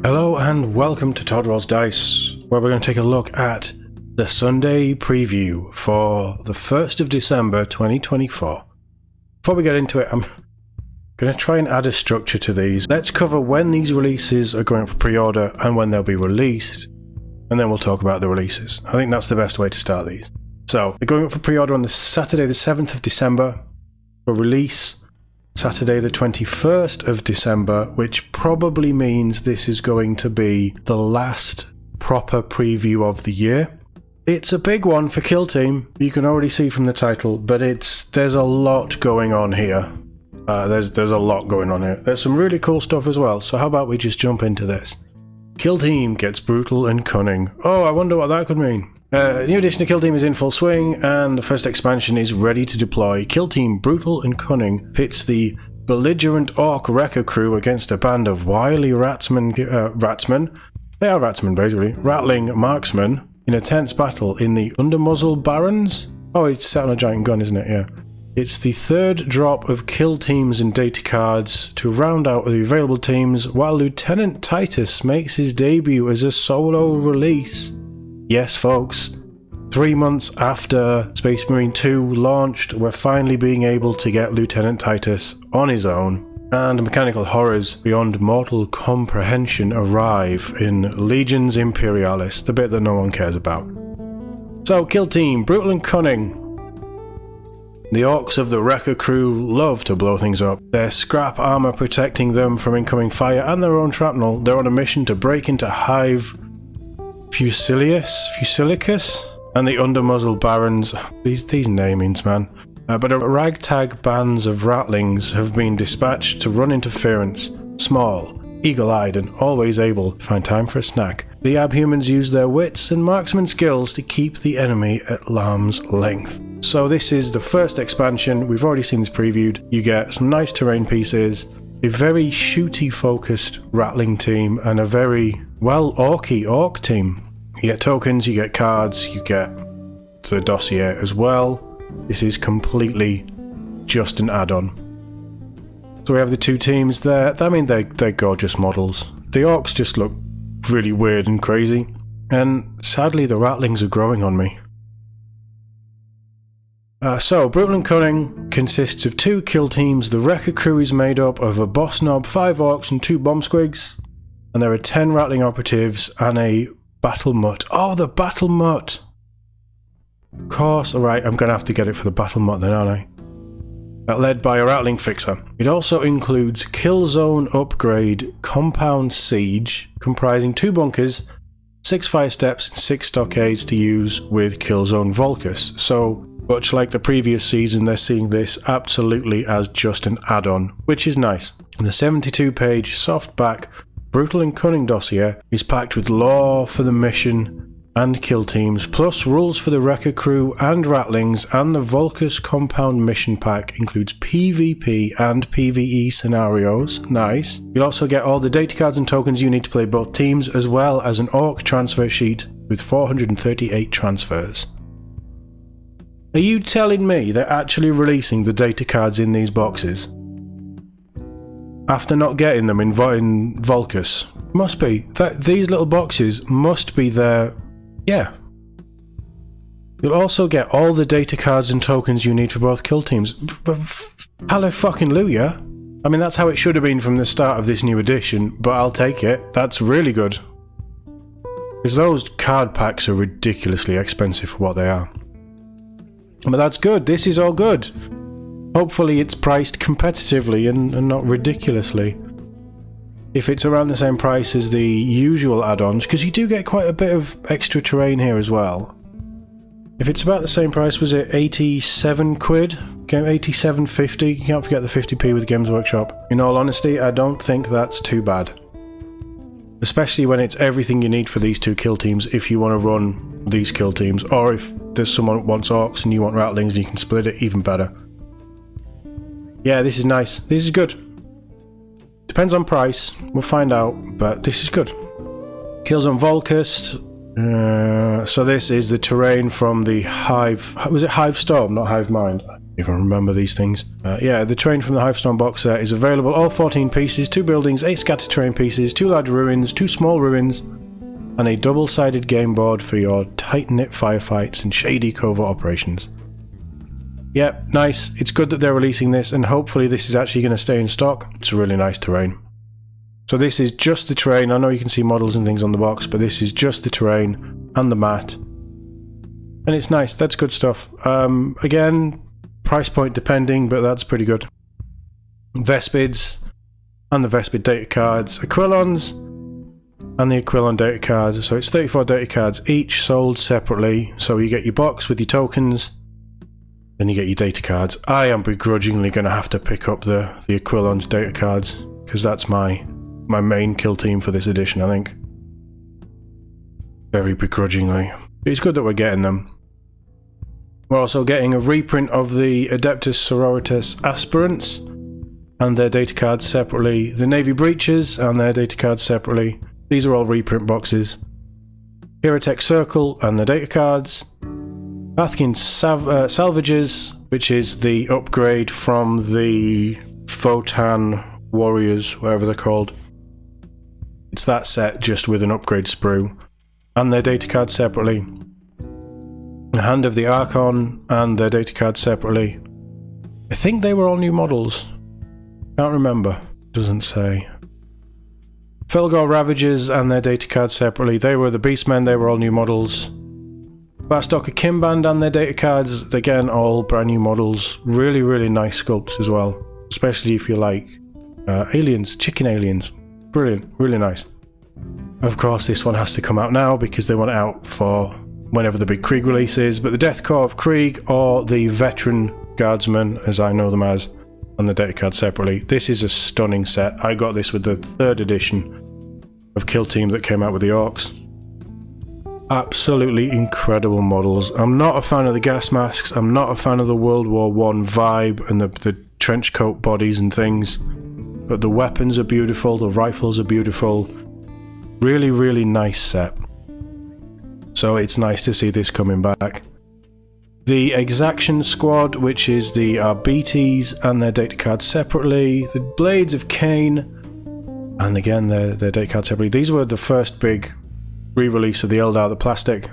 Hello and welcome to Todd Rolls Dice, where we're going to take a look at the Sunday preview for the 1st of December 2024. Before we get into it, I'm going to try and add a structure to these. Let's cover when these releases are going up for pre-order and when they'll be released, and then we'll talk about the releases. I think that's the best way to start these. So, they're going up for pre-order on the Saturday the 7th of December, for release Saturday the 21st of December, which probably means this is going to be the last proper preview of the year. It's a big one for Kill Team, you can already see from the title, but there's a lot going on here. There's a lot going on here. There's some really cool stuff as well, so how about we just jump into this. Kill Team gets brutal and cunning. Oh, I wonder what that could mean. New edition of Kill Team is in full swing, and the first expansion is ready to deploy. Kill Team Brutal and Cunning pits the belligerent orc wrecker crew against a band of wily ratsmen, they are ratsmen basically, rattling marksmen in a tense battle in the Undermuzzle Barrens? Oh, it's set on a giant gun, isn't it? Yeah. It's the third drop of Kill Teams and data cards to round out the available teams, while Lieutenant Titus makes his debut as a solo release. Yes, folks, 3 months after Space Marine 2 launched, we're finally being able to get Lieutenant Titus on his own, and mechanical horrors beyond mortal comprehension arrive in Legion's Imperialis, the bit that no one cares about. So, Kill Team, Brutal and Cunning. The orcs of the Wrecker crew love to blow things up. Their scrap armor protecting them from incoming fire and their own shrapnel. They're on a mission to break into Hive Fusilicus, and the Undermuzzle Barons. These namings, man. But a ragtag bands of rattlings have been dispatched to run interference. Small, eagle-eyed, and always able to find time for a snack. The abhumans use their wits and marksman skills to keep the enemy at arm's length. So this is the first expansion. We've already seen this previewed. You get some nice terrain pieces, a very shooty-focused rattling team, and a very, well, orky orc team. You get tokens, you get cards, you get the dossier as well. This is completely just an add-on. So we have the two teams there. I mean, they're gorgeous models. The orcs just look really weird and crazy. And sadly, the rattlings are growing on me. So, Brutal and Cunning consists of 2 kill teams. The Wrecker crew is made up of a boss knob, 5 orcs and 2 bomb squigs. And there are 10 rattling operatives and a battle mutt. Oh, the battle mutt! Of course, alright, I'm going to have to get it for the battle mutt then, aren't I? Led by a rattling fixer. It also includes Kill Zone Upgrade Compound Siege, comprising 2 bunkers, 6 fire steps, and 6 stockades to use with Kill Zone Volcus. So, much like the previous season, they're seeing this absolutely as just an add-on, which is nice. The 72-page softback Brutal and Cunning dossier is packed with lore for the mission and kill teams, plus rules for the Wrecker crew and rattlings, and the Volcus Compound mission pack includes PvP and PvE scenarios. Nice. You'll also get all the data cards and tokens you need to play both teams, as well as an orc transfer sheet with 438 transfers. Are you telling me they're actually releasing the data cards in these boxes? After not getting them in Volcus? Must be. These little boxes must be there. Yeah. You'll also get all the data cards and tokens you need for both kill teams. Hallelujah. I mean, that's how it should have been from the start of this new edition, but I'll take it. That's really good. Because those card packs are ridiculously expensive for what they are. But that's good. This is all good. Hopefully it's priced competitively and not ridiculously. If it's around the same price as the usual add-ons, because you do get quite a bit of extra terrain here as well. If it's about the same price, was it 87 quid? 87.50? You can't forget the 50p with Games Workshop. In all honesty, I don't think that's too bad. Especially when it's everything you need for these 2 kill teams if you want to run these kill teams, or if there's someone who wants orcs and you want rattlings and you can split it, even better. Yeah, this is nice. This is good. Depends on price, we'll find out, but this is good. Killzone Volcus. So this is the terrain from the Hive... Was it Hive Storm, not Hive Mind? If I remember these things. Yeah, the terrain from the Hivestone box set is available. All 14 pieces, 2 buildings, 8 scattered terrain pieces, 2 large ruins, 2 small ruins, and a double-sided game board for your tight-knit firefights and shady covert operations. Yep, nice. It's good that they're releasing this, and hopefully this is actually going to stay in stock. It's a really nice terrain. So this is just the terrain. I know you can see models and things on the box, but this is just the terrain and the mat. And it's nice. That's good stuff. Again, price point depending, but that's pretty good. Vespids and the Vespid data cards, Aquilons and the Aquilon data cards. So it's 34 data cards, each sold separately. So you get your box with your tokens, then you get your data cards. I am begrudgingly going to have to pick up the Aquilon's data cards, because that's my main kill team for this edition, I think. Very begrudgingly. It's good that we're getting them. We're also getting a reprint of the Adeptus Sororitas Aspirants and their data cards separately. The Navy Breaches and their data cards separately. These are all reprint boxes. Herotech Circle and the data cards. Bathkin Salvages, which is the upgrade from the Votan Warriors, whatever they're called. It's that set just with an upgrade sprue. And their data cards separately. The Hand of the Archon and their data cards separately. I think they were all new models. Can't remember. Doesn't say. Felgor Ravagers and their data cards separately. They were the Beastmen, they were all new models. Bastocker Kimband and their data cards, again, all brand new models. Really, really nice sculpts as well. Especially if you like aliens, chicken aliens. Brilliant, really nice. Of course, this one has to come out now because they want it out for whenever the big Krieg release is. But the Death Corps of Krieg, or the Veteran Guardsmen, as I know them as, and the data card separately. This is a stunning set. I got this with the 3rd edition of Kill Team that came out with the Orcs. Absolutely incredible models. I'm not a fan of the gas masks. I'm not a fan of the World War I vibe and the trench coat bodies and things. But the weapons are beautiful. The rifles are beautiful. Really, really nice set. So it's nice to see this coming back. The Exaction Squad, which is the BTs and their data cards separately. The Blades of Cain, and again their data cards separately. These were the first big re-release of the Eldar, the plastic,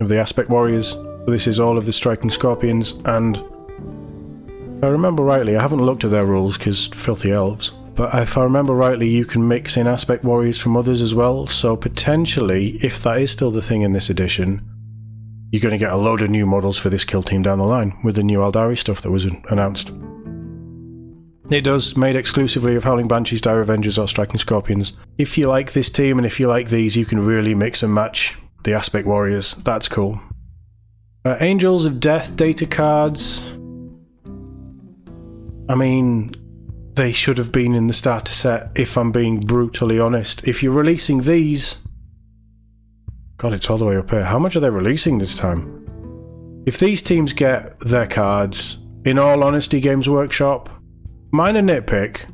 of the Aspect Warriors. So this is all of the Striking Scorpions, and if I remember rightly, I haven't looked at their rules because filthy elves. But if I remember rightly, you can mix in Aspect Warriors from others as well, so potentially, if that is still the thing in this edition, you're going to get a load of new models for this kill team down the line, with the new Eldari stuff that was announced. It does, made exclusively of Howling Banshees, Dire Avengers or Striking Scorpions. If you like this team and if you like these, you can really mix and match the Aspect Warriors. That's cool. Angels of Death data cards. I mean, they should have been in the starter set, if I'm being brutally honest. If you're releasing these... God, it's all the way up here. How much are they releasing this time? If these teams get their cards, in all honesty, Games Workshop, minor nitpick,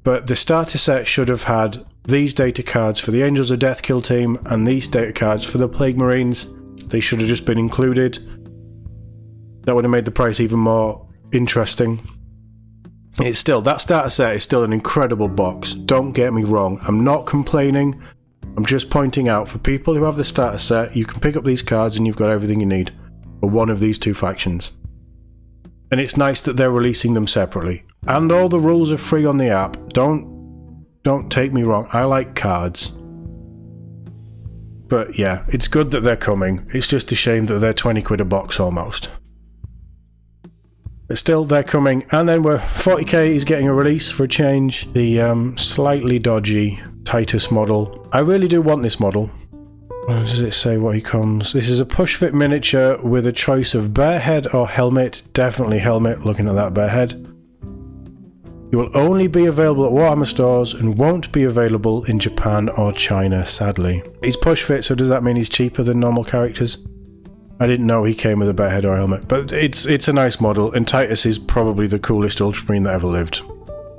but the starter set should have had these data cards for the Angels of Death kill team and these data cards for the Plague Marines. They should have just been included. That would have made the price even more interesting. It's still, that starter set is still an incredible box. Don't get me wrong. I'm not complaining. I'm just pointing out, for people who have the starter set, you can pick up these cards and you've got everything you need for one of these two factions. And it's nice that they're releasing them separately. And all the rules are free on the app. Don't take me wrong. I like cards. But yeah, it's good that they're coming. It's just a shame that they're 20 quid a box almost. But still, they're coming. And then 40k is getting a release for a change. The slightly dodgy Titus model. I really do want this model. Where does it say what he comes? This is a push fit miniature with a choice of bear head or helmet. Definitely helmet, looking at that bear head. It will only be available at Warhammer stores and won't be available in Japan or China, sadly. He's push fit, so does that mean he's cheaper than normal characters? I didn't know he came with a bear head or helmet, but it's a nice model, and Titus is probably the coolest Ultramarine that ever lived.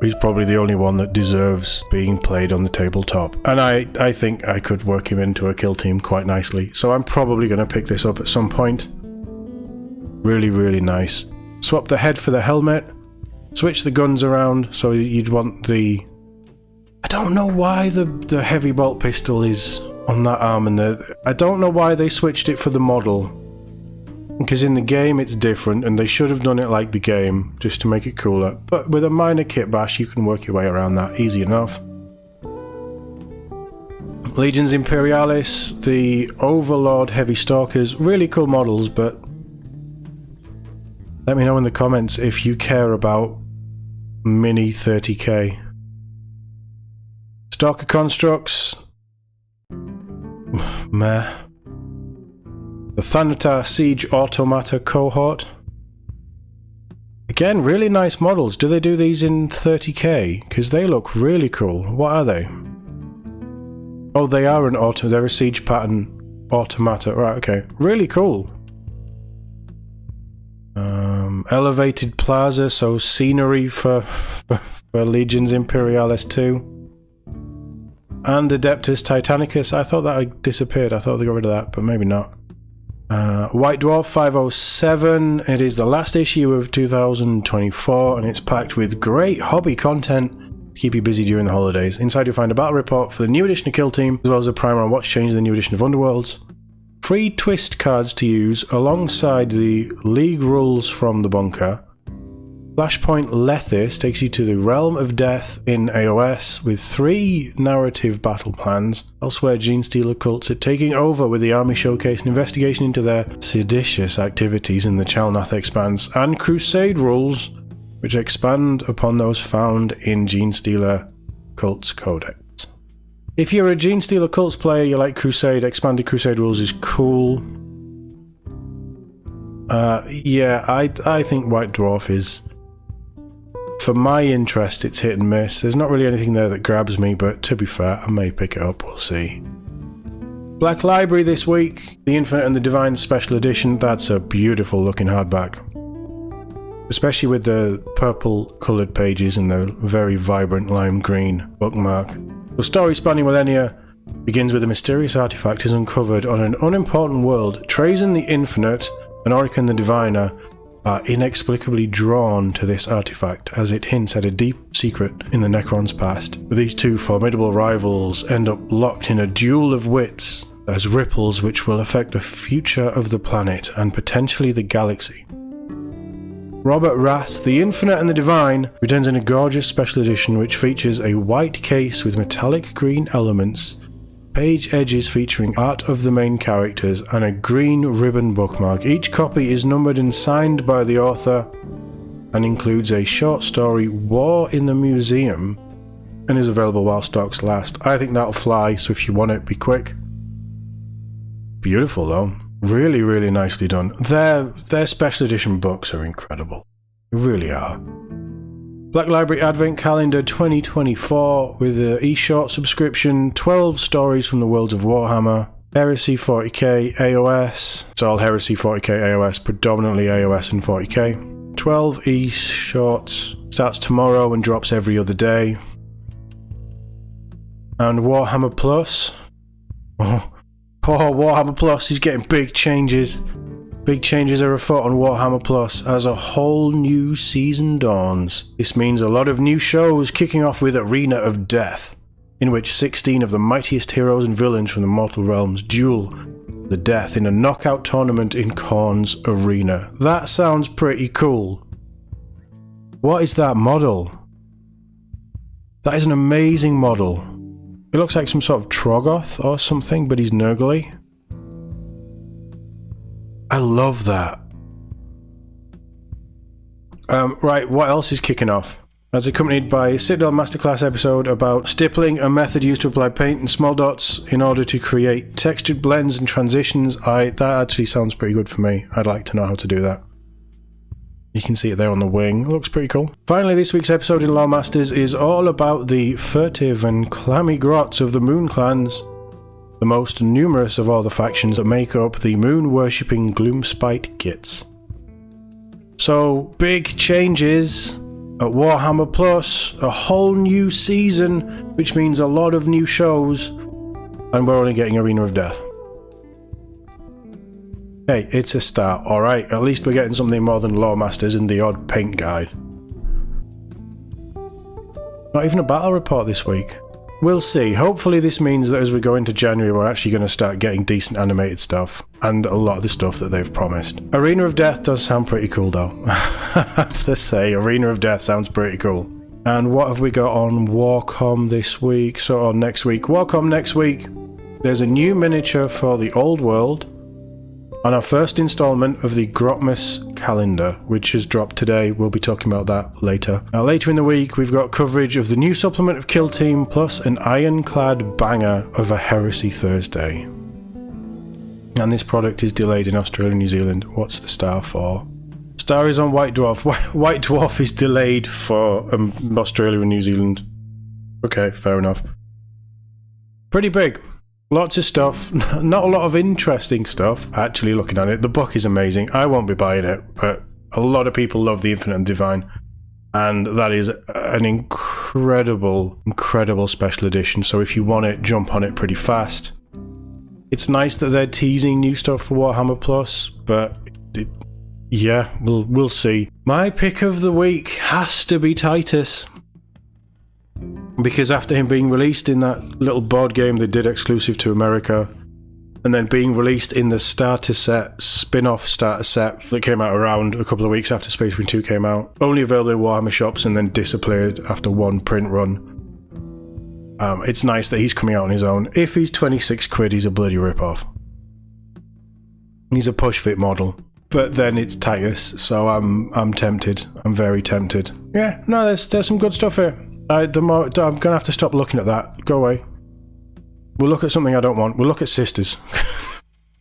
He's probably the only one that deserves being played on the tabletop. And I think I could work him into a kill team quite nicely. So I'm probably going to pick this up at some point. Really, really nice. Swap the head for the helmet. Switch the guns around, so you'd want the... I don't know why the heavy bolt pistol is on that arm, and I don't know why they switched it for the model. Because in the game it's different, and they should have done it like the game, just to make it cooler. But with a minor kit bash, you can work your way around that easy enough. Legions Imperialis, the Overlord Heavy Stalkers, really cool models, but let me know in the comments if you care about mini 30k. Stalker Constructs, meh. The Thanatar Siege Automata Cohort. Again, really nice models. Do they do these in 30k? Because they look really cool. What are they? Oh, they are they're a siege pattern automata. Right, okay. Really cool. Elevated Plaza, so scenery for Legions Imperialis 2. And Adeptus Titanicus. I thought that had disappeared. I thought they got rid of that, but maybe not. White Dwarf 507. It is the last issue of 2024, and it's packed with great hobby content to keep you busy during the holidays. Inside you'll find a battle report for the new edition of Kill Team, as well as a primer on what's changed in the new edition of Underworlds. Free twist cards to use alongside the League rules from the bunker. Flashpoint Lethis takes you to the Realm of Death in AOS with 3 narrative battle plans. Elsewhere, Genestealer cults are taking over with the army showcase and investigation into their seditious activities in the Chalnath Expanse, and Crusade rules, which expand upon those found in Genestealer Cults Codex. If you're a Genestealer Cults player, you like Crusade, expanded Crusade rules is cool. Yeah, I think White Dwarf is... For my interest, it's hit and miss. There's not really anything there that grabs me, but to be fair, I may pick it up, we'll see. Black Library this week, The Infinite and the Divine Special Edition. That's a beautiful looking hardback. Especially with the purple coloured pages and the very vibrant lime green bookmark. The story spanning millennia begins with a mysterious artifact is uncovered on an unimportant world. Trazen the Infinite and Orican the Diviner are inexplicably drawn to this artifact as it hints at a deep secret in the Necron's past. These two formidable rivals end up locked in a duel of wits as ripples which will affect the future of the planet and potentially the galaxy. Robert Rath's The Infinite and the Divine returns in a gorgeous special edition which features a white case with metallic green elements, page edges featuring art of the main characters, and a green ribbon bookmark. Each copy is numbered and signed by the author and includes a short story, War in the Museum, and is available while stocks last. I think that'll fly, so if you want it, be quick. Beautiful though. Really, really nicely done. Their special edition books are incredible. They really are. Black Library Advent Calendar 2024 with the eShort subscription, 12 stories from the worlds of Warhammer, Heresy 40k AOS, it's all Heresy 40k AOS, predominantly AOS and 40k, 12 eShorts, starts tomorrow and drops every other day, and Warhammer Plus, Warhammer Plus is getting big changes. Big changes are afoot on Warhammer Plus as a whole new season dawns. This means a lot of new shows, kicking off with Arena of Death, in which 16 of the mightiest heroes and villains from the mortal realms duel the death in a knockout tournament in Khorne's arena. That sounds pretty cool. What is that model? That is an amazing model. It looks like some sort of Troggoth or something, but he's Nurgle. I love that. Right, what else is kicking off? That's accompanied by a Citadel Masterclass episode about stippling, a method used to apply paint and small dots in order to create textured blends and transitions. That actually sounds pretty good for me. I'd like to know how to do that. You can see it there on the wing. It looks pretty cool. Finally, this week's episode in Lore Masters is all about the furtive and clammy grots of the Moon Clans, the most numerous of all the factions that make up the moon-worshipping Gloomspite Gits. So, big changes at Warhammer Plus, a whole new season, which means a lot of new shows, and we're only getting Arena of Death. Hey, it's a start, alright. At least we're getting something more than Lore Masters and the odd paint guide. Not even a battle report this week. We'll see. Hopefully this means that as we go into January we're actually going to start getting decent animated stuff. And a lot of the stuff that they've promised. Arena of Death does sound pretty cool though. I have to say, Arena of Death sounds pretty cool. And what have we got on WarCom this week? Or next week? WarCom next week. There's a new miniature for the old world. On our first installment of the Grotmas calendar, which has dropped today. We'll be talking about that later. Now, later in the week, we've got coverage of the new supplement of Kill Team, plus an ironclad banger of a Heresy Thursday. And this product is delayed in Australia and New Zealand. What's the star for? Star is on White Dwarf. White Dwarf is delayed for Australia and New Zealand. Okay, fair enough. Pretty big. Lots of stuff, not a lot of interesting stuff, actually, looking at it. The book is amazing. I won't be buying it, but a lot of people love The Infinite and Divine. And that is an incredible special edition. So if you want it, jump on it pretty fast. It's nice that they're teasing new stuff for Warhammer Plus, but yeah, we'll see. My pick of the week has to be Titus. Because after him being released in that little board game they did exclusive to America, and then being released in the starter set, spin-off starter set that came out around a couple of weeks after Space Marine 2 came out, only available in Warhammer shops and then disappeared after one print run. It's nice that he's coming out on his own. If he's 26 quid, he's a bloody rip-off. He's a push-fit model. But then it's Titus, so I'm tempted. I'm very tempted. Yeah, no, there's some good stuff here. I'm going to have to stop looking at that. Go away. We'll look at something I don't want. We'll look at Sisters.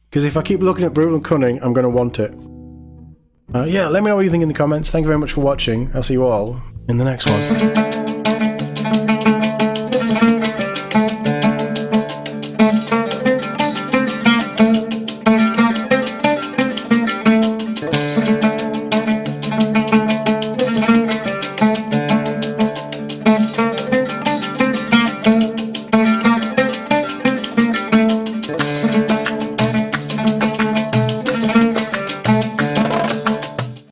Because if I keep looking at Brutal and Cunning, I'm going to want it. Yeah, let me know what you think in the comments. Thank you very much for watching. I'll see you all in the next one.